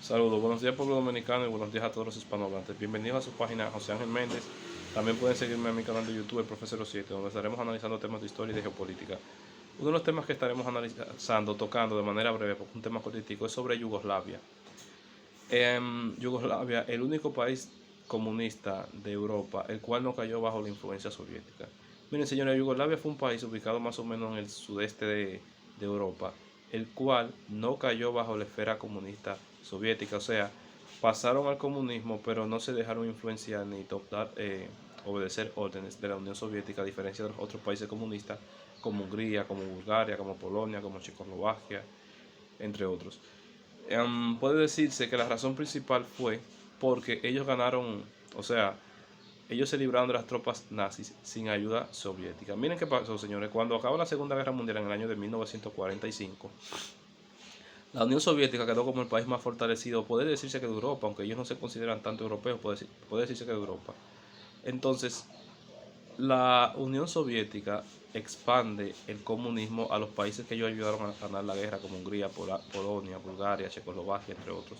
Saludos, buenos días pueblo dominicano y buenos días a todos los hispanohablantes. Bienvenidos a su página José Ángel Méndez. También pueden seguirme en mi canal de YouTube, el Profesor 07, donde estaremos analizando temas de historia y de geopolítica. Uno de los temas que estaremos analizando, tocando de manera breve, porque es un tema político, es sobre Yugoslavia. En Yugoslavia, el único país comunista de Europa, el cual no cayó bajo la influencia soviética. Miren, señores, Yugoslavia fue un país ubicado más o menos en el sudeste de Europa, el cual no cayó bajo la esfera comunista soviética. O sea, pasaron al comunismo, pero no se dejaron influenciar ni obedecer órdenes de la Unión Soviética, a diferencia de los otros países comunistas, como Hungría, como Bulgaria, como Polonia, como Checoslovaquia, entre otros. Puede decirse que la razón principal fue porque ellos ganaron, o sea, ellos se libraron de las tropas nazis sin ayuda soviética. Miren qué pasó, señores. Cuando acabó la Segunda Guerra Mundial en el año de 1945, la Unión Soviética quedó como el país más fortalecido, puede decirse que de Europa, aunque ellos no se consideran tanto europeos, puede decirse que de Europa. Entonces, la Unión Soviética expande el comunismo a los países que ellos ayudaron a ganar la guerra, como Hungría, Polonia, Bulgaria, Checoslovaquia, entre otros.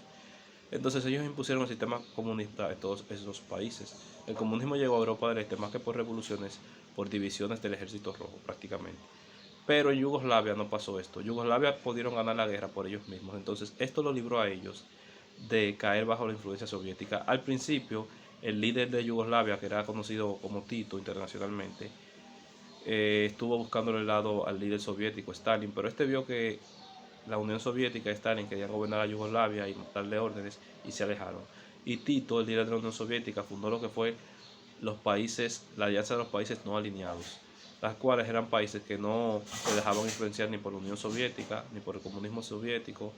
Entonces ellos impusieron el sistema comunista en todos esos países. El comunismo llegó a Europa del Este más que por revoluciones, por divisiones del ejército rojo prácticamente. Pero en Yugoslavia no pasó esto. Yugoslavia pudieron ganar la guerra por ellos mismos. Entonces esto lo libró a ellos de caer bajo la influencia soviética. Al principio, el líder de Yugoslavia, que era conocido como Tito internacionalmente, estuvo buscando el lado al líder soviético, Stalin, pero este vio que la Unión Soviética y Stalin querían gobernar a Yugoslavia y darle órdenes y se alejaron. Y Tito, el líder de la Unión Soviética, fundó lo que fue la Alianza de los Países No Alineados, las cuales eran países que no se dejaban influenciar ni por la Unión Soviética, ni por el comunismo soviético,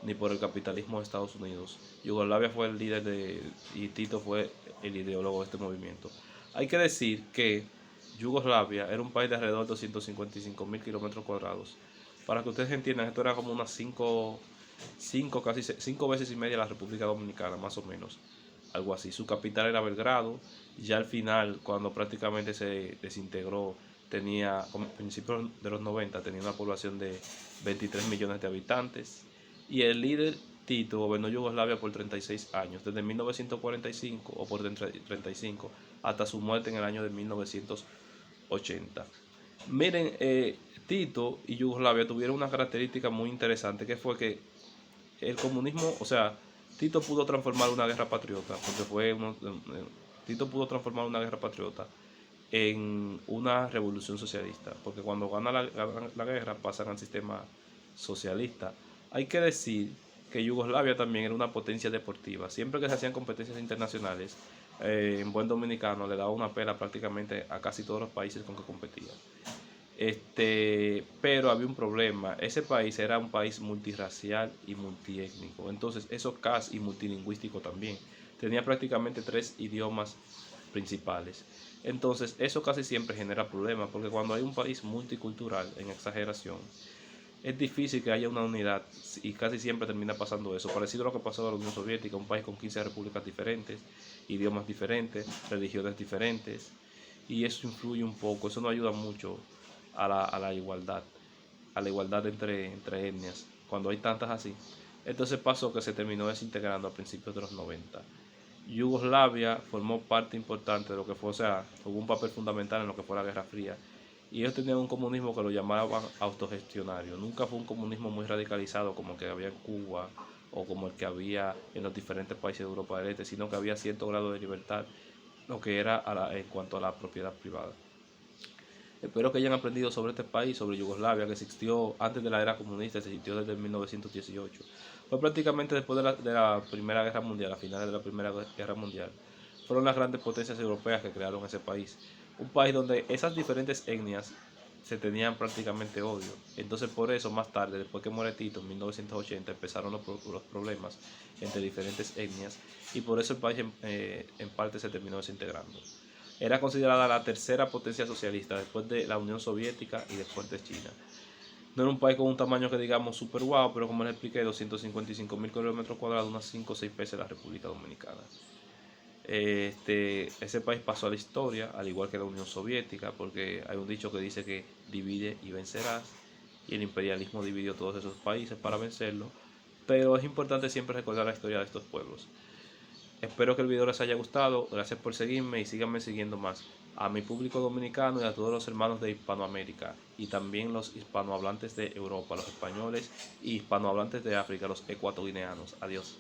ni por el capitalismo de Estados Unidos. Yugoslavia fue el líder y Tito fue el ideólogo de este movimiento. Hay que decir que Yugoslavia era un país de alrededor de 255.000 kilómetros cuadrados. Para que ustedes entiendan, esto era como unas casi 5 veces y media la República Dominicana, más o menos. Algo así. Su capital era Belgrado. Ya al final, cuando prácticamente se desintegró, tenía, como a principios de los 90, tenía una población de 23 millones de habitantes. Y el líder Tito gobernó Yugoslavia por 36 años, desde 1945 o por 35 hasta su muerte en el año de 1980. Miren, Tito y Yugoslavia tuvieron una característica muy interesante, que fue que el comunismo, o sea, Tito pudo transformar una guerra patriota, porque Tito pudo transformar una guerra patriota en una revolución socialista, porque cuando gana la guerra pasan al sistema socialista. Hay que decir que Yugoslavia también era una potencia deportiva. Siempre que se hacían competencias internacionales, en buen dominicano le daba una pela prácticamente a casi todos los países con que competía. Pero había un problema. Ese país era un país multirracial y multiétnico. Entonces, eso casi y multilingüístico también. Tenía prácticamente 3 idiomas principales. Entonces, eso casi siempre genera problemas, porque cuando hay un país multicultural, en exageración, es difícil que haya una unidad y casi siempre termina pasando eso. Parecido a lo que pasó en la Unión Soviética, un país con 15 repúblicas diferentes, idiomas diferentes, religiones diferentes, y eso influye un poco, eso no ayuda mucho a la igualdad entre etnias, cuando hay tantas así. Entonces pasó que se terminó desintegrando a principios de los 90. Yugoslavia formó parte importante de lo que fue, o sea, jugó un papel fundamental en lo que fue la Guerra Fría. Y ellos tenían un comunismo que lo llamaban autogestionario. Nunca fue un comunismo muy radicalizado como el que había en Cuba o como el que había en los diferentes países de Europa del Este, sino que había cierto grado de libertad, lo que era en cuanto a la propiedad privada. Espero que hayan aprendido sobre este país, sobre Yugoslavia, que existió antes de la era comunista, se existió desde 1918. Fue prácticamente después de la Primera Guerra Mundial, a finales de la Primera Guerra Mundial. Fueron las grandes potencias europeas que crearon ese país. Un país donde esas diferentes etnias se tenían prácticamente odio. Entonces por eso más tarde, después que muere Tito en 1980, empezaron los problemas entre diferentes etnias y por eso el país en parte se terminó desintegrando. Era considerada la tercera potencia socialista después de la Unión Soviética y después de China. No era un país con un tamaño que digamos super guau, pero como les expliqué, 255.000 kilómetros cuadrados, unas 5 o 6 veces la República Dominicana. Ese país pasó a la historia, al igual que la Unión Soviética, porque hay un dicho que dice que divide y vencerás, y el imperialismo dividió todos esos países para vencerlo, pero es importante siempre recordar la historia de estos pueblos. Espero que el video les haya gustado, gracias por seguirme y síganme siguiendo más. A mi público dominicano y a todos los hermanos de Hispanoamérica y también los hispanohablantes de Europa, los españoles y hispanohablantes de África, los ecuatoguineanos. Adiós.